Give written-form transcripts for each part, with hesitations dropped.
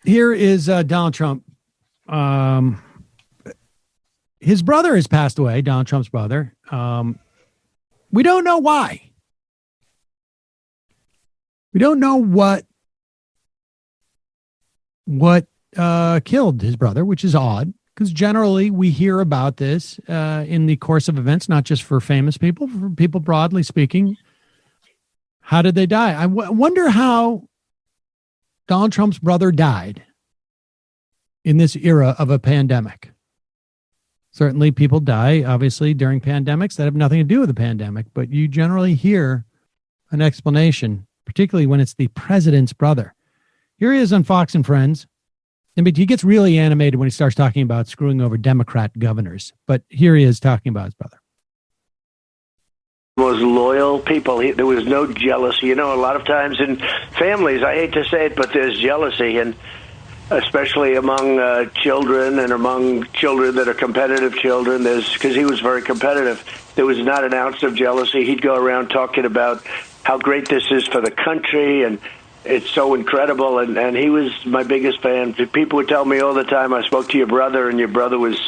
Here is Donald Trump. His brother has passed away, Donald Trump's brother. We don't know why. We don't know what killed his brother, which is odd, because generally we hear about this in the course of events, not just for famous people, for people broadly speaking. How did they die? I wonder how Donald Trump's brother died in this era of a pandemic. Certainly people die, obviously, during pandemics that have nothing to do with the pandemic, but you generally hear an explanation, particularly when it's the president's brother. Here he is on Fox and Friends. And he gets really animated when he starts talking about screwing over Democrat governors. But here he is talking about his brother. Was loyal people. There was no jealousy. You know, a lot of times in families, I hate to say it, but there's jealousy, and especially among children and among children that are competitive children. Because he was very competitive. There was not an ounce of jealousy. He'd go around talking about how great this is for the country, and it's so incredible. And he was my biggest fan. People would tell me all the time, I spoke to your brother, and your brother was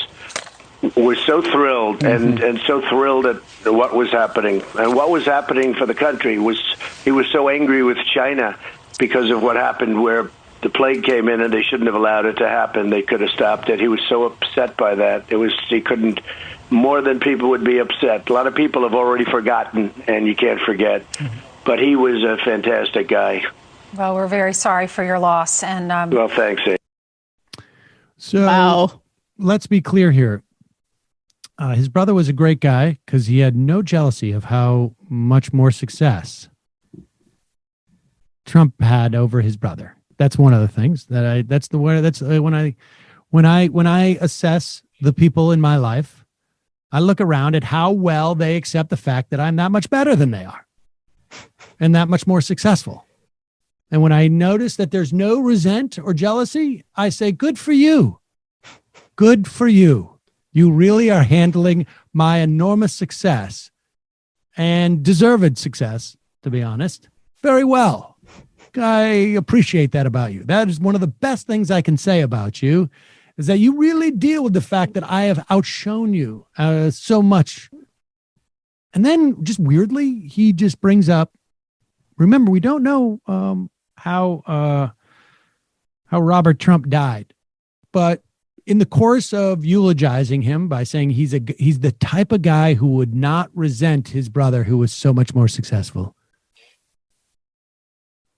so thrilled and so thrilled at what was happening. And what was happening for the country was he was so angry with China because of what happened, where the plague came in and they shouldn't have allowed it to happen. They could have stopped it. He was so upset by that. He couldn't, more than people would be upset. A lot of people have already forgotten, and you can't forget. But he was a fantastic guy. Well, we're very sorry for your loss. And well, thanks. So wow. Let's be clear here. His brother was a great guy because he had no jealousy of how much more success Trump had over his brother. That's one of the things when I assess the people in my life, I look around at how well they accept the fact that I'm that much better than they are and that much more successful. And when I notice that there's no resent or jealousy, I say, good for you. Good for you. You really are handling my enormous success and deserved success, to be honest, very well. I appreciate that about you. That is one of the best things I can say about you, is that you really deal with the fact that I have outshone you so much. And then just weirdly, he just brings up, remember, we don't know how Robert Trump died, but in the course of eulogizing him by saying he's the type of guy who would not resent his brother who was so much more successful.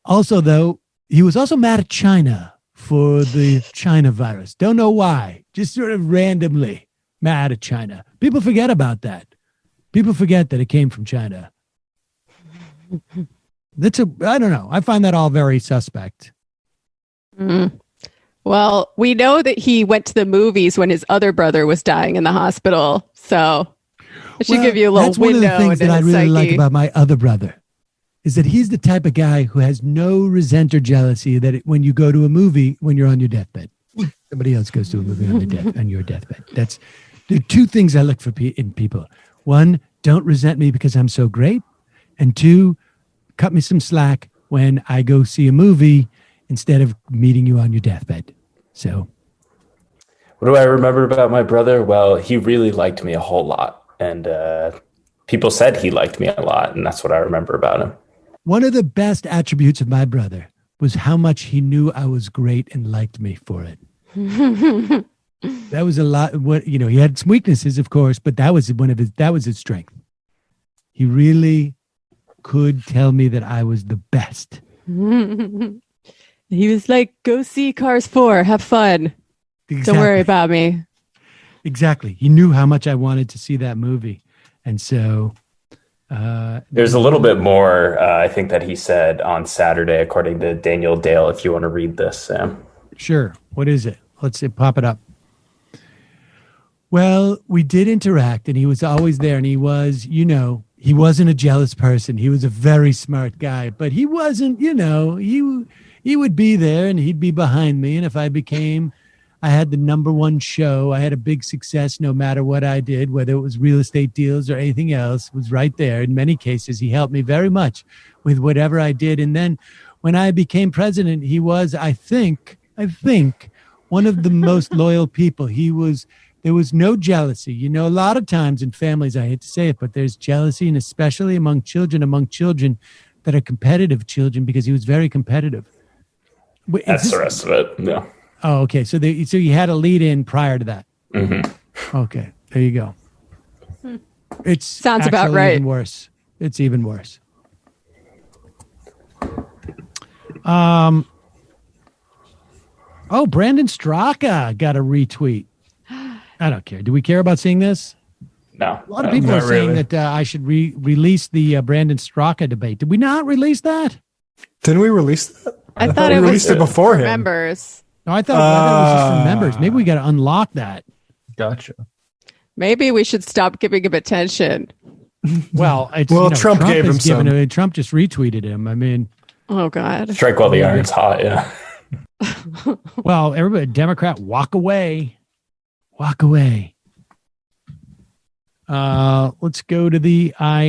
Also, though, he was also mad at China for the China virus. Don't know why. Just sort of randomly mad at China. People forget about that. People forget that it came from China. I don't know. I find that all very suspect. Mm-hmm. Well, we know that he went to the movies when his other brother was dying in the hospital. So it should give you a little window. That's one of the things that I really like about my other brother, is that he's the type of guy who has no resent or jealousy that when you go to a movie, when you're on your deathbed, somebody else goes to a movie on your deathbed. There are two things I look for in people. One, don't resent me because I'm so great. And two, cut me some slack when I go see a movie instead of meeting you on your deathbed. So what do I remember about my brother? Well, he really liked me a whole lot. And people said he liked me a lot. And that's what I remember about him. One of the best attributes of my brother was how much he knew I was great and liked me for it. That was a lot. He had some weaknesses, of course, but that was his strength. He really could tell me that I was the best. He was like, go see Cars 4, have fun. Exactly. Don't worry about me. Exactly. He knew how much I wanted to see that movie. And so there's a little bit more, I think, that he said on Saturday, according to Daniel Dale, if you want to read this, Sam. Sure. What is it? Let's see, pop it up. Well, we did interact, and he was always there, and he was, he wasn't a jealous person. He was a very smart guy, but he wasn't, he would be there and he'd be behind me. And if I became I had the #1 show. I had a big success no matter what I did, whether it was real estate deals or anything else. It was right there. In many cases, he helped me very much with whatever I did. And then when I became president, he was, I think, one of the most loyal people. There was no jealousy. You know, a lot of times in families, I hate to say it, but there's jealousy, and especially among children that are competitive children, because he was very competitive. That's the rest of it. Yeah. Oh, okay. So you had a lead in prior to that. Mm-hmm. Okay. There you go. It sounds about right. Even worse. It's even worse. Brandon Straka got a retweet. I don't care. Do we care about seeing this? No. A lot of people are saying that I should release the Brandon Straka debate. Did we not release that? Didn't we release that? I thought we it released was it before him. Members. No, I thought it was just for members. Maybe we got to unlock that. Gotcha. Maybe we should stop giving him attention. Well, Trump gave him some. Trump just retweeted him. I mean, oh God! Strike while the iron's hot. Yeah. Well, everybody, Democrat, walk away. Walk away. Let's go to the